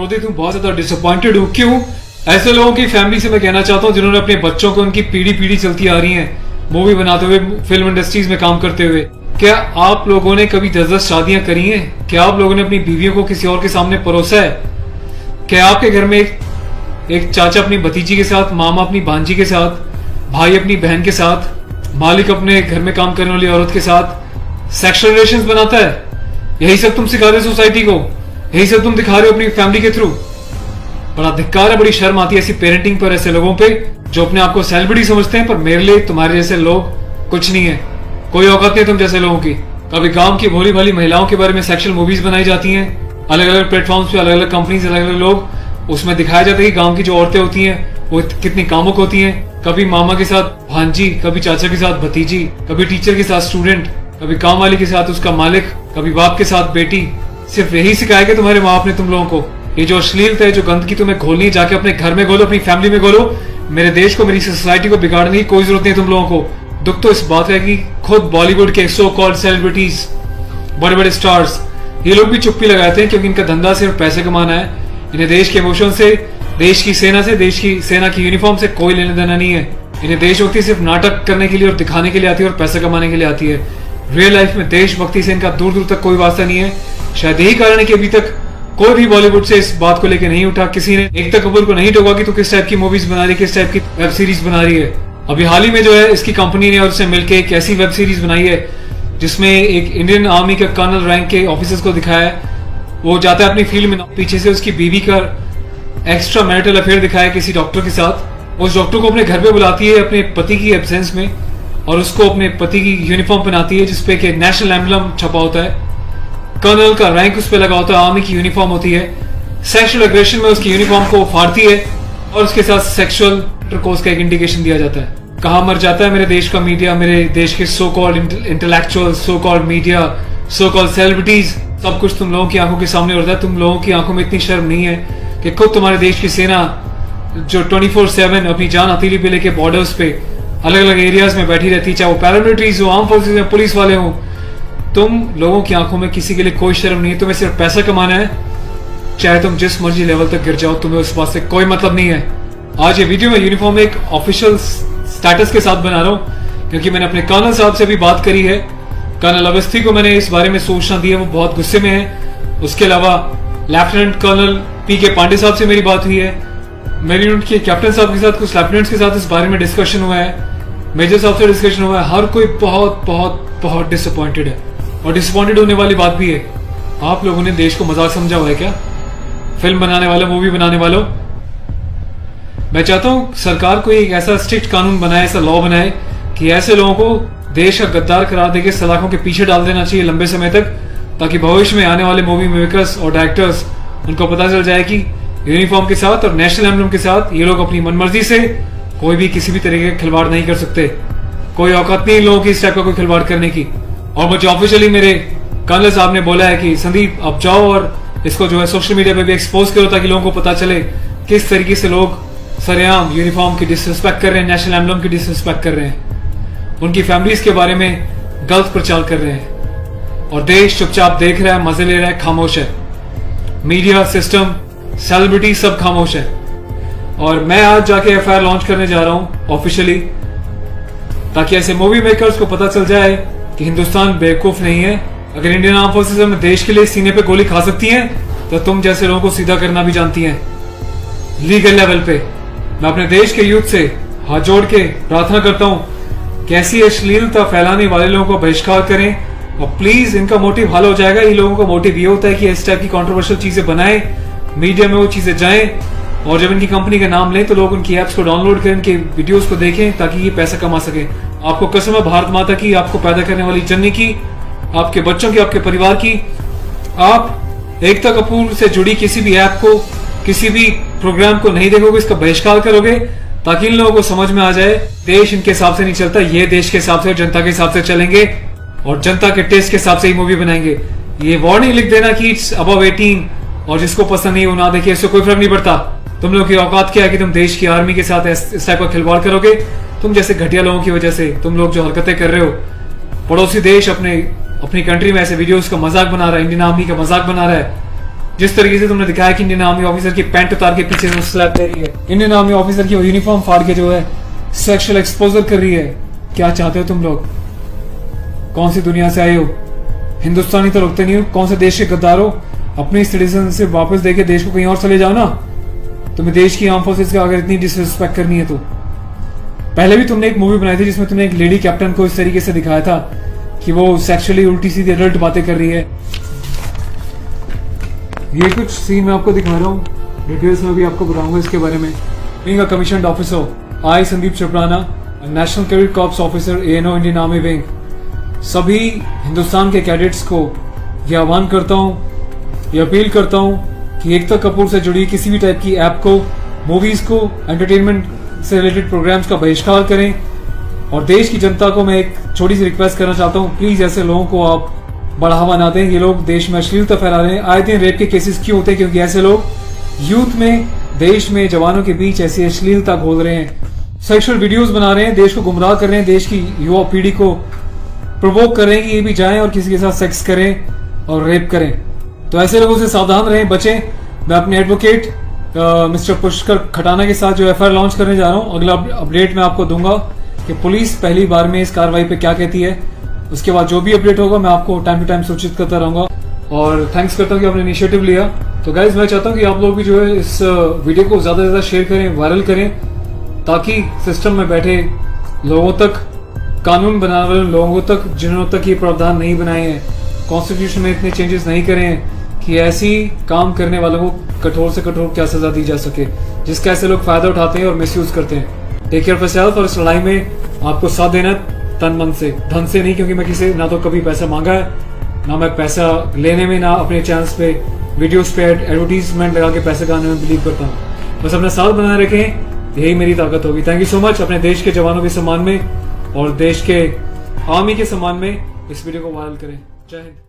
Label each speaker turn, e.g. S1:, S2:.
S1: क्रोधित हूँ, बहुत ज्यादा डिसअपॉइंटेड हूँ। क्यों? ऐसे लोगों की फैमिली से मैं कहना चाहता हूँ जिन्होंने अपने बच्चों को उनकी पीढ़ी पीढ़ी चलती आ रही है मूवी बनाते हुए, फिल्म इंडस्ट्रीज में काम करते हुए। क्या आप लोगों ने कभी 10-10 शादियां करी हैं? क्या आप लोगों ने अपनी बीवियों को किसी और के सामने परोसा है? क्या आपके घर में एक चाचा अपनी भतीजी के साथ, मामा अपनी भांजी के साथ, भाई अपनी बहन के साथ, मालिक अपने घर में काम करने वाली औरत के साथ सेक्सुअल रिलेशंस बनाता है? यही सब तुम सिखा रहे हो सोसाइटी को? यही सब तुम दिखा रहे हो अपनी फैमिली के थ्रू? बड़ा धिक्कार है, बड़ी शर्म आती है ऐसी पेरेंटिंग पर, ऐसे लोगों पे जो अपने आप को सेलिब्रिटी समझते हैं। पर मेरे लिए तुम्हारे जैसे लोग कुछ नहीं है, कोई औकात नहीं है तुम जैसे लोगों की। कभी गांव की भोली भाली महिलाओं के बारे में सेक्सुअल मूवीज बनाई जाती हैं, अलग अलग प्लेटफॉर्म्स पे, अलग अलग कंपनीज, अलग अलग लोग, उसमें दिखाया जाता है कि गांव की जो औरतें होती हैं वो कितनी कामुक होती हैं। कभी मामा के साथ भांजी, कभी चाचा के साथ भतीजी, कभी टीचर के साथ स्टूडेंट, कभी काम वाली के साथ उसका मालिक, कभी बाप के साथ बेटी। सिर्फ यही सिखाया कि तुम्हारे माँ बाप ने तुम लोगों को? ये जो अश्लीलता है, जो गंदगी तुम्हें घोलनी है, जाके अपने घर में घोलो, अपनी फैमिली में घोलो। मेरे देश को, मेरी सोसाइटी को बिगाड़ने की कोई जरूरत नहीं है तुम लोगों को। दुख तो इस बात है कि खुद बॉलीवुड के सो कॉल्ड सेलिब्रिटीज, बड़े बड़े स्टार्स, ये लोग भी चुप्पी लगाते हैं क्योंकि इनका धंधा सिर्फ पैसे कमाना है। इन्हें देश के इमोशन से, देश की सेना से, देश की सेना की यूनिफॉर्म से कोई लेना देना नहीं है। इन्हें देशभक्ति सिर्फ नाटक करने के लिए और दिखाने के लिए आती है और पैसा कमाने के लिए आती है। रियल लाइफ में देशभक्ति से इनका दूर दूर तक कोई वास्ता नहीं है। शायद यही कारण है कि अभी तक कोई भी बॉलीवुड से इस बात को लेकर नहीं उठा, किसी ने एकता कपूर को नहीं टोका कि तू किस टाइप की मूवीज बना रही है, किस टाइप की वेब सीरीज बना रही है। अभी हाल ही में जो है इसकी कंपनी ने और उससे मिलकर एक ऐसी वेब सीरीज बनाई है जिसमें एक इंडियन आर्मी के कर्नल रैंक के ऑफिसर्स को दिखाया है। वो जाता है अपनी फील्ड में, पीछे से उसकी बीवी का एक्स्ट्रा मैरिटल अफेयर दिखाया किसी डॉक्टर के साथ। उस डॉक्टर को अपने घर पे बुलाती है अपने पति की एब्सेंस में और उसको अपने पति की यूनिफॉर्म पहनाती है जिसपे कि नेशनल एम्बलम छपा होता है, कर्नल का रैंक उस पे लगा होता है, आर्मी की यूनिफॉर्म होती है। सेक्सुअल एग्रेशन में उसकी यूनिफॉर्म को फाड़ती है और उसके साथ सेक्सुअल इंटरकोर्स का एक इंडिकेशन दिया जाता है। कहाँ मर जाता है मेरे देश का मीडिया, मेरे देश के so called intellectual, so called media, so called celebrities. सब कुछ तुम लोगों की आंखों के सामने होता है। तुम लोगों की आंखों में इतनी शर्म नहीं है कि खुद तुम्हारे देश की सेना जो 24/7 अपनी जान हथेली पे लेके बॉर्डर्स पे अलग अलग एरियाज में बैठी रहती है, चाहे वो पैरामिलिट्रीज हो, आर्म फोर्सेज में पुलिस वाले हो, तुम लोगों की आंखों में किसी के लिए कोई शर्म नहीं है। तुम्हें सिर्फ पैसा कमाना है, चाहे तुम जिस मर्जी लेवल तक गिर जाओ, तुम्हें उस बात से कोई मतलब नहीं है। आज ये वीडियो में यूनिफॉर्म एक ऑफिशियल स्टेटस के साथ बना रहा हूँ क्योंकि मैंने अपने कर्नल साहब से भी बात करी है। कर्नल अवस्थी को मैंने इस बारे में सूचना दी है, वो बहुत गुस्से में है। उसके अलावा लेफ्टिनेंट कर्नल पीके पांडे साहब से मेरी बात हुई है, मेरी यूनिट के कैप्टन साहब के साथ, कुछ लेफ्टिनेंट्स के साथ इस बारे में डिस्कशन हुआ है, मेजर साहब से डिस्कशन हुआ है। हर कोई बहुत बहुत बहुत डिसअपॉइंटेड है और डिसअपॉइंटेड होने वाली बात भी है। आप लोगों ने देश को मजाक समझा हुआ है क्या? फिल्म बनाने वालों, मूवी बनाने वालों, मैं चाहता हूं सरकार कोई एक ऐसा स्ट्रिक्ट कानून बनाए, ऐसा लॉ बनाए कि ऐसे लोगों को देश का गद्दार करार देके सलाखों के पीछे डाल देना चाहिए लंबे समय तक, ताकि भविष्य में आने वाले मूवी मेकर्स और डायरेक्टर्स उनको पता चल जाए कि यूनिफॉर्म के साथ और नेशनल एम्बलम के साथ ये लोग अपनी मनमर्जी से कोई भी किसी भी तरीके का खिलवाड़ नहीं कर सकते। कोई औकात नहीं लोगों की इस टाइप का कोई खिलवाड़ करने की। और मुझे ऑफिशियली मेरे कर्नल साहब ने बोला है कि संदीप आप जाओ और इसको जो है सोशल मीडिया पे भी एक्सपोज करो ताकि लोगों को पता चले किस तरीके से लोग सरेआम यूनिफॉर्म की डिसरिस्पेक्ट कर रहे हैं, नेशनल एम्बलम की डिसरिस्पेक्ट कर रहे हैं, उनकी फैमिलीज के बारे में गलत प्रचार कर रहे हैं और देश चुपचाप देख रहा है, मजे ले रहा है, खामोश है। मीडिया, सिस्टम, सेलिब्रिटी सब खामोश है। और मैं आज जाके एफआईआर लॉन्च करने जा रहा हूं ऑफिशियली, ताकि ऐसे मूवी मेकर्स को पता चल जाए कि हिंदुस्तान बेवकूफ नहीं है। अगर इंडियन आर्म फोर्सेज में देश के लिए सीने पे गोली खा सकती हैं तो तुम जैसे लोगों को सीधा करना भी जानती हैं लीगल लेवल पे। मैं अपने देश के यूथ से हाथ जोड़ के प्रार्थना करता हूं कि ऐसी अश्लीलता फैलाने वाले लोगों को बहिष्कार करें और प्लीज इनका मोटिव हल हो जाएगा। इन लोगों का मोटिव ये होता है कि इस टाइप की कंट्रोवर्शियल चीजें बनाएं, मीडिया में वो चीजें जाएं और जब इनकी कंपनी का नाम लें तो लोग उनकी एप्स को डाउनलोड करें, इनके वीडियोस को देखें ताकि ये पैसा कमा सके। आपको कसम है भारत माता की, आपको पैदा करने वाली जननी की, आपके बच्चों की, आपके परिवार की, आप एकता कपूर से जुड़ी किसी भी ऐप को, किसी भी प्रोग्राम को नहीं देखोगे, इसका बहिष्कार करोगे ताकि इन लोगों को समझ में आ जाए देश इनके हिसाब से नहीं चलता, ये देश के हिसाब से, जनता के हिसाब से चलेंगे और जनता के टेस्ट के हिसाब से ही मूवी बनाएंगे। ये वार्निंग लिख देना कि इट्स अबव 18 और जिसको पसंद नहीं वो ना देखिए, इससे कोई फर्क नहीं पड़ता। तुम लोग की औकात क्या है कि तुम देश की आर्मी के साथ इस टाइप का खिलवाड़ करोगे? तुम जैसे घटिया लोगों की वजह से तुम लोग जो हरकतें कर रहे हो, पड़ोसी देश अपनी कंट्री में ऐसे वीडियोस का मजाक बना रहा है, इंडियन आर्मी का मजाक बना रहा है, जिस तरीके से तुमने दिखाया कि इंडियन आर्मी ऑफिसर की पैंट उतार के पीछे से स्लैप दे रही है, इंडियन आर्मी ऑफिसर की यूनिफॉर्म फाड़ के जो है सेक्सुअल एक्सपोजर कर रही है, क्या चाहते हो तुम लोग? कौन सी दुनिया से आए हो? हिंदुस्तानी तो रुकते नहीं हो, कौन से देश के गद्दार हो? अपनी सिटीजनशिप वापस देके देश को कहीं और चले जाओ ना। तुम्हें देश की आर्म फोर्सेस का अगर इतनी डिसरिस्पेक्ट करनी है तो पहले भी तुमने एक मूवी बनाई थी जिसमें तुमने एक लेडी कैप्टन को इस तरीके से दिखाया था कि वो सेक्सुअली उल्टी सीधी एडल्ट बातें कर रही है। ये कुछ सीन मैं आपको दिखा रहा हूँ, डिटेल्स में भी आपको बताऊंगा इसके बारे में। Being a commissioned officer, I Sandeep चपराना, national cadet corps officer ANO Indian army wing, सभी हिंदुस्तान के कैडेट्स को यह आह्वान करता हूँ, ये अपील करता हूँ कि एकता कपूर से जुड़ी किसी भी टाइप की ऐप को, मूवीज को, एंटरटेनमेंट से रिलेटेड प्रोग्राम्स का बहिष्कार करें। और देश की जनता को मैं एक छोटी सी रिक्वेस्ट करना चाहता हूँ, प्लीज ऐसे लोगों को आप बढ़ावा ना दें। ये लोग देश में अश्लीलता फैला रहे हैं। आए दिन रेप के केसेस क्यों होते हैं? क्योंकि ऐसे लोग यूथ में, देश में, जवानों के बीच ऐसी अश्लीलता घोल रहे हैं, सेक्सुअल वीडियोस बना रहे हैं, देश को गुमराह कर रहे हैं, देश की युवा पीढ़ी को प्रोवोक कर रहे हैं कि ये भी जाएं और किसी के साथ सेक्स करें और रेप करें। तो ऐसे लोगों से सावधान रहें, बचें। मैं अपने एडवोकेट मिस्टर पुष्कर खटाना के साथ जो FIR लॉन्च करने जा रहा हूँ, अगला अपडेट मैं आपको दूंगा कि पुलिस पहली बार में इस कार्रवाई पे क्या कहती है। उसके बाद जो भी अपडेट होगा मैं आपको टाइम टू टाइम सूचित करता रहूंगा। और थैंक्स करता हूँ कि आपने इनिशिएटिव लिया। तो गाइज मैं चाहता हूँ कि आप लोग भी जो है इस वीडियो को ज्यादा से ज्यादा शेयर करें, वायरल करें, ताकि सिस्टम में बैठे लोगों तक, कानून बनाने वाले लोगों तक, जिन्होंने तक ये प्रावधान नहीं बनाए हैं, कॉन्स्टिट्यूशन में इतने चेंजेस नहीं करे हैं कि ऐसी काम करने वालों को कठोर से कठोर क्या सजा दी जा सके, जिसका ऐसे लोग फायदा उठाते हैं और मिसयूज करते हैं। Take care of yourself. और इस लड़ाई में आपको साथ देना तन मन से, धन से नहीं, क्योंकि मैं किसी ना तो कभी पैसा मांगा है, ना मैं पैसा लेने में, ना अपने चैनल्स पे वीडियोस पे एडवर्टीजमेंट लगा के पैसे कमाने में बिलीव करता हूँ। बस अपना साथ बनाए रखें, यही मेरी ताकत होगी। Thank you so much. अपने देश के जवानों के सम्मान में और देश के आर्मी के सम्मान में इस वीडियो को वायरल करें। जय हिंद।